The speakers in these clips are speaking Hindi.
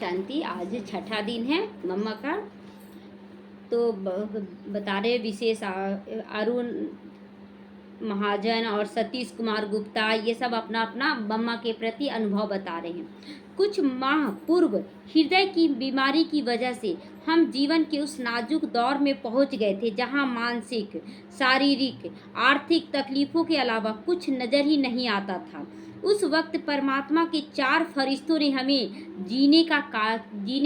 शांति। आज छठा दिन है मम्मा का। तो बता रहे विशेष अरुण महाजन और सतीश कुमार गुप्ता ये सब अपना अपना मम्मा के प्रति अनुभव बता रहे हैं। कुछ माह पूर्व हृदय की बीमारी की वजह से हम जीवन के उस नाजुक दौर में पहुंच गए थे जहां मानसिक, शारीरिक, आर्थिक तकलीफों के अलावा कुछ नजर ही नहीं आता था। उस वक्त परमात्मा के 4 फरिश्तों ने हमें जीने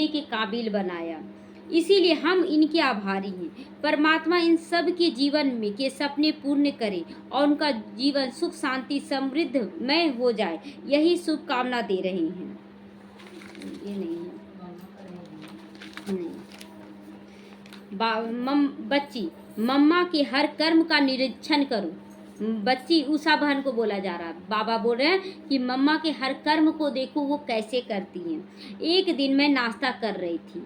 के काबिल बनाया। इसीलिए हम इनके आभारी हैं। परमात्मा इन सब के जीवन में के सपने पूर्ण करे और उनका जीवन सुख शांति समृद्धमय हो जाए, यही शुभकामना दे रहे हैं। ये नहीं है, बच्ची मम्मा के हर कर्म का निरीक्षण करो। बच्ची उषा बहन को बोला जा रहा है। बाबा बोल रहे हैं कि मम्मा के हर कर्म को देखो वो कैसे करती हैं। एक दिन मैं नाश्ता कर रही थी,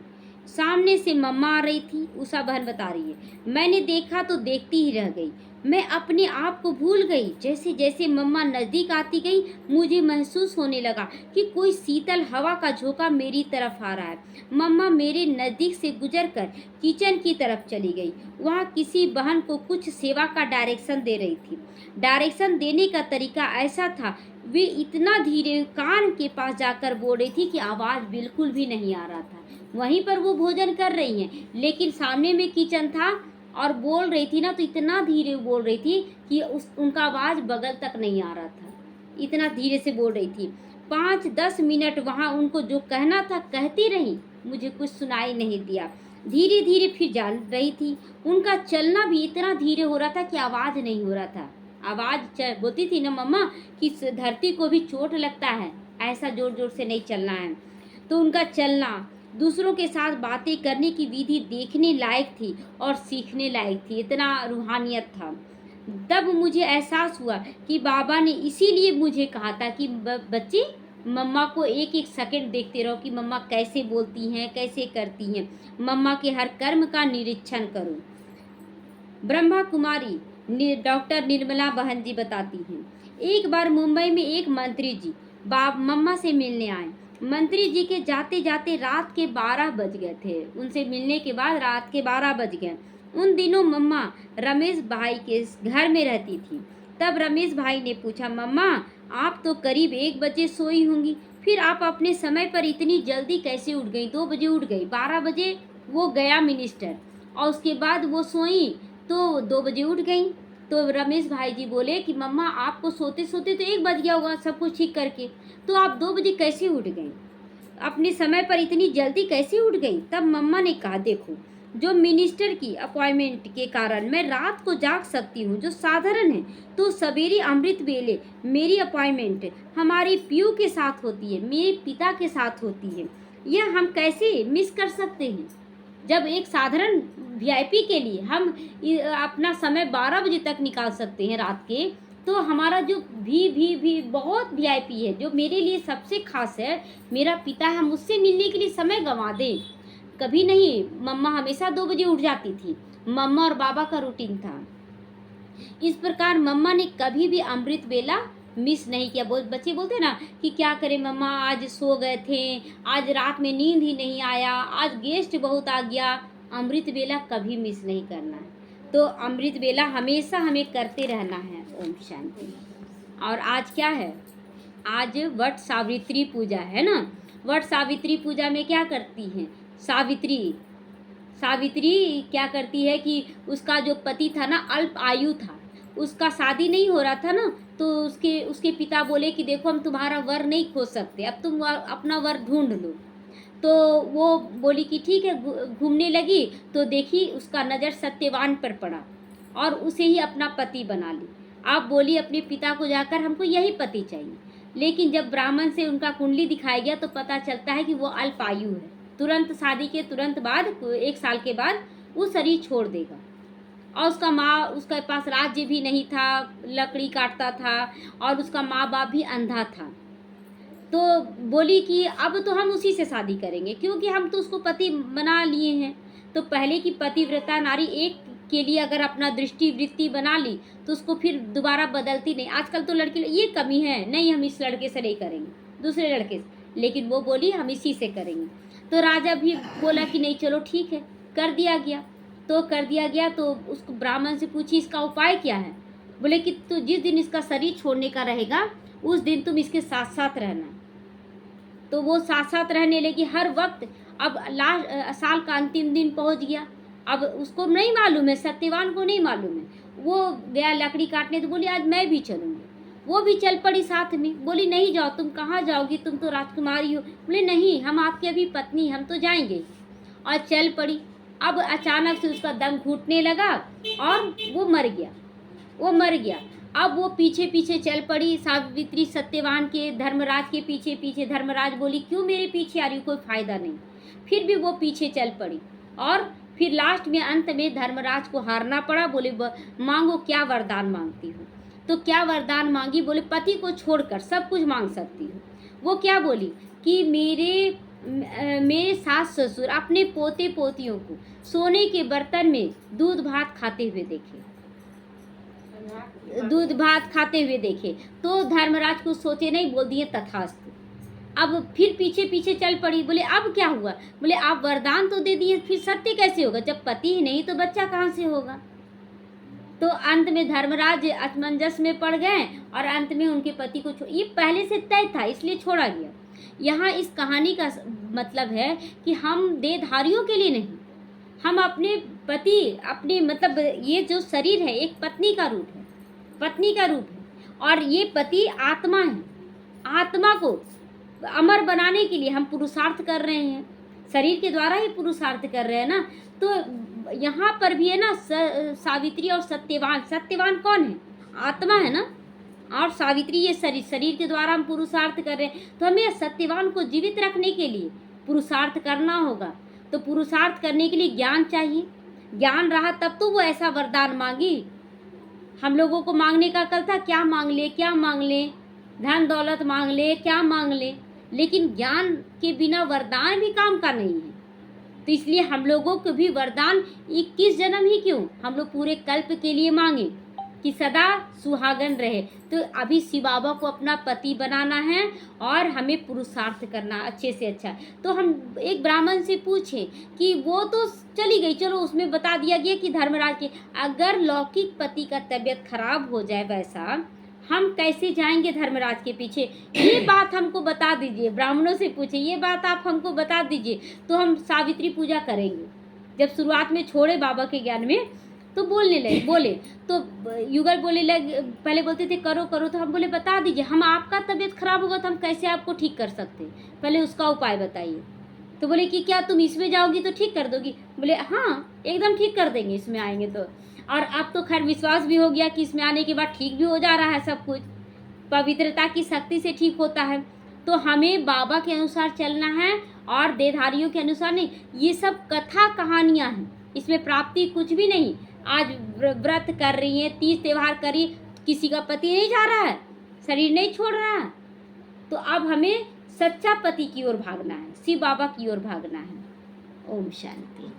सामने से मम्मा आ रही थी। उषा बहन बता रही है, मैंने देखा तो देखती ही रह गई। मैं अपने आप को भूल गई। जैसे जैसे मम्मा नज़दीक आती गई मुझे महसूस होने लगा कि कोई शीतल हवा का झोंका मेरी तरफ आ रहा है। मम्मा मेरे नज़दीक से गुजरकर किचन की तरफ चली गई। वहाँ किसी बहन को कुछ सेवा का डायरेक्शन दे रही थी। डायरेक्शन देने का तरीका ऐसा था, वे इतना धीरे कान के पास जाकर बोल रही थी कि आवाज़ बिल्कुल भी नहीं आ रहा था। वहीं पर वो भोजन कर रही हैं, लेकिन सामने में किचन था और बोल रही थी ना, तो इतना धीरे बोल रही थी कि उनका आवाज़ बगल तक नहीं आ रहा था। इतना धीरे से बोल रही थी। 5-10 मिनट वहाँ उनको जो कहना था कहती रही, मुझे कुछ सुनाई नहीं दिया। धीरे धीरे फिर जान रही थी। उनका चलना भी इतना धीरे हो रहा था कि आवाज़ नहीं हो रहा था। आवाज़ बोलती थी ना मम्मा कि धरती को भी चोट लगता है, ऐसा जोर जोर से नहीं चलना है। तो उनका चलना, दूसरों के साथ बातें करने की विधि देखने लायक थी और सीखने लायक थी। इतना रूहानियत था। तब मुझे एहसास हुआ कि बाबा ने इसीलिए मुझे कहा था कि बच्ची मम्मा को एक एक सेकंड देखते रहो कि मम्मा कैसे बोलती हैं, कैसे करती हैं। मम्मा के हर कर्म का निरीक्षण करो। ब्रह्मा कुमारी डॉक्टर निर्मला बहन जी बताती हैं, एक बार मुंबई में एक मंत्री जी मम्मा से मिलने आए। मंत्री जी के जाते जाते रात के 12 बज गए थे। उनसे मिलने के बाद रात के 12 बज गए। उन दिनों मम्मा रमेश भाई के घर में रहती थी। तब रमेश भाई ने पूछा, मम्मा आप तो करीब 1 बजे सोई होंगी, फिर आप अपने समय पर इतनी जल्दी कैसे उठ गई? 2 बजे उठ गई, 12 बजे वो गया मिनिस्टर और उसके बाद वो सोई तो 2 बजे उठ गई। तो रमेश भाई जी बोले कि मम्मा आपको सोते सोते तो 1 बज गया होगा सब कुछ ठीक करके, तो आप 2 बजे कैसे उठ गई? अपने समय पर इतनी जल्दी कैसे उठ गई? तब मम्मा ने कहा, देखो जो मिनिस्टर की अपॉइंटमेंट के कारण मैं रात को जाग सकती हूँ जो साधारण है, तो सवेरे अमृत वेले मेरी अपॉइंटमेंट हमारी पीयू के साथ होती है, मेरे पिता के साथ होती है। यह हम कैसे मिस कर सकते हैं? जब एक साधारण वीआईपी के लिए हम अपना समय 12 बजे तक निकाल सकते हैं रात के, तो हमारा जो भी बहुत वीआईपी है, जो मेरे लिए सबसे खास है, मेरा पिता है, हम उससे मिलने के लिए समय गंवा दें? कभी नहीं। मम्मा हमेशा 2 बजे उठ जाती थी। मम्मा और बाबा का रूटीन था। इस प्रकार मम्मा ने कभी भी अमृत वेला मिस नहीं किया। बच्चे बोलते हैं ना कि क्या करें मम्मा, आज सो गए थे, आज रात में नींद ही नहीं आया, आज गेस्ट बहुत आ गया। अमृत वेला कभी मिस नहीं करना है। तो अमृत वेला हमेशा हमें करते रहना है। ओम शांति। और आज क्या है? आज वट सावित्री पूजा है ना। वट सावित्री पूजा में क्या करती हैं? सावित्री क्या करती है कि उसका जो पति था ना, अल्प आयु था, उसका शादी नहीं हो रहा था ना, तो उसके पिता बोले कि देखो हम तुम्हारा वर नहीं खोज सकते, अब तुम अपना वर ढूंढ लो। तो वो बोली कि ठीक है। घूमने लगी तो देखी उसका नज़र सत्यवान पर पड़ा और उसे ही अपना पति बना ली। आप बोली अपने पिता को जाकर हमको यही पति चाहिए। लेकिन जब ब्राह्मण से उनका कुंडली दिखाया गया तो पता चलता है कि वो अल्पायु है। तुरंत शादी के तुरंत बाद 1 साल के बाद वो शरीर छोड़ देगा। और उसके पास राज्य भी नहीं था, लकड़ी काटता था और उसका माँ बाप भी अंधा था। तो बोली कि अब तो हम उसी से शादी करेंगे, क्योंकि हम तो उसको पति बना लिए हैं। तो पहले की पतिव्रता नारी एक के लिए अगर अपना दृष्टि वृत्ति बना ली तो उसको फिर दोबारा बदलती नहीं। आजकल तो लड़की ये कमी है, नहीं हम इस लड़के से नहीं करेंगे, दूसरे लड़के से। लेकिन वो बोली हम इसी से करेंगे। तो राजा भी बोला कि नहीं चलो ठीक है, कर दिया गया। तो कर दिया गया तो उसको ब्राह्मण से पूछी इसका उपाय क्या है। बोले कि तो जिस दिन इसका शरीर छोड़ने का रहेगा उस दिन तुम इसके साथ साथ रहना। तो वो साथ साथ रहने लगी हर वक्त। अब लास्ट साल का अंतिम दिन पहुंच गया। अब उसको नहीं मालूम है, सत्यवान को नहीं मालूम है। वो गया लकड़ी काटने, तो बोली आज मैं भी चलूँगी। वो भी चल पड़ी साथ में। बोली नहीं जाओ, तुम कहाँ जाओगी, तुम तो राजकुमारी हो। बोले नहीं, हम आपकी अभी पत्नी, हम तो जाएंगे। और चल पड़ी। अब अचानक से उसका दम घुटने लगा और वो मर गया। वो मर गया। अब वो पीछे पीछे चल पड़ी सावित्री सत्यवान के, धर्मराज के पीछे पीछे। धर्मराज बोली क्यों मेरे पीछे आ रही हो, कोई फायदा नहीं। फिर भी वो पीछे चल पड़ी और फिर लास्ट में अंत में धर्मराज को हारना पड़ा। बोले मांगो क्या वरदान मांगती हो। तो क्या वरदान मांगी, बोले पति को छोड़कर सब कुछ मांग सकती हूँ। वो क्या बोली कि मेरे सास ससुर अपने पोते पोतियों को सोने के बर्तन में दूध भात खाते हुए देखे, दूध भात खाते हुए देखे। तो धर्मराज को सोचे नहीं, बोल दिए तथास्तु। अब फिर पीछे पीछे चल पड़ी। बोले अब क्या हुआ। बोले आप वरदान तो दे दिए, फिर सत्य कैसे होगा, जब पति ही नहीं तो बच्चा कहाँ से होगा। तो अंत में धर्मराज असमंजस में पड़ गए और अंत में उनके पति को ये पहले से तय था इसलिए छोड़ा गया। यहाँ इस कहानी का मतलब है कि हम देहधारियों के लिए नहीं, हम अपने पति, अपने मतलब ये जो शरीर है एक पत्नी का रूप है, पत्नी का रूप है। और ये पति आत्मा है। आत्मा को अमर बनाने के लिए हम पुरुषार्थ कर रहे हैं, शरीर के द्वारा ही पुरुषार्थ कर रहे हैं ना। तो यहाँ पर भी है ना सावित्री और सत्यवान। सत्यवान कौन है, आत्मा है ना, और सावित्री ये शरीर के द्वारा हम पुरुषार्थ कर रहे हैं। तो हमें सत्यवान को जीवित रखने के लिए पुरुषार्थ करना होगा। तो पुरुषार्थ करने के लिए ज्ञान चाहिए। ज्ञान रहा तब तो वो ऐसा वरदान मांगी। हम लोगों को मांगने का कल था, क्या मांग ले, क्या मांग ले, धन दौलत मांग ले, क्या मांग ले, लेकिन ज्ञान के बिना वरदान भी काम का नहीं है। तो इसलिए हम लोगों को भी वरदान 21 जन्म ही क्यों, हम लोग पूरे कल्प के लिए मांगे कि सदा सुहागन रहे। तो अभी शिव बाबा को अपना पति बनाना है और हमें पुरुषार्थ करना अच्छे से अच्छा। तो हम एक ब्राह्मण से पूछे कि वो तो चली गई, चलो उसमें बता दिया गया कि धर्मराज के अगर लौकिक पति का तबीयत खराब हो जाए वैसा, हम कैसे जाएंगे धर्मराज के पीछे, ये बात हमको बता दीजिए। ब्राह्मणों से पूछे ये बात आप हमको बता दीजिए तो हम सावित्री पूजा करेंगे। जब शुरुआत में छोड़े बाबा के ज्ञान में तो बोलने लगे, बोले तो युगल बोले लगे, पहले बोलते थे करो करो, तो हम बोले बता दीजिए, हम आपका तबीयत खराब होगा तो हम कैसे आपको ठीक कर सकते हैं, पहले उसका उपाय बताइए। तो बोले कि क्या तुम इसमें जाओगी तो ठीक कर दोगी। बोले हाँ एकदम ठीक कर देंगे इसमें आएंगे तो। और अब तो खैर विश्वास भी हो गया कि इसमें आने के बाद ठीक भी हो जा रहा है सब कुछ, पवित्रता की शक्ति से ठीक होता है। तो हमें बाबा के अनुसार चलना है और देहधारियों के अनुसार नहीं। ये सब कथा कहानियाँ हैं, इसमें प्राप्ति कुछ भी नहीं। आज व्रत कर रही है, तीज त्यौहार करी, किसी का पति नहीं जा रहा है, शरीर नहीं छोड़ रहा है। तो अब हमें सच्चा पति की ओर भागना है, शिव बाबा की ओर भागना है। ओम शांति।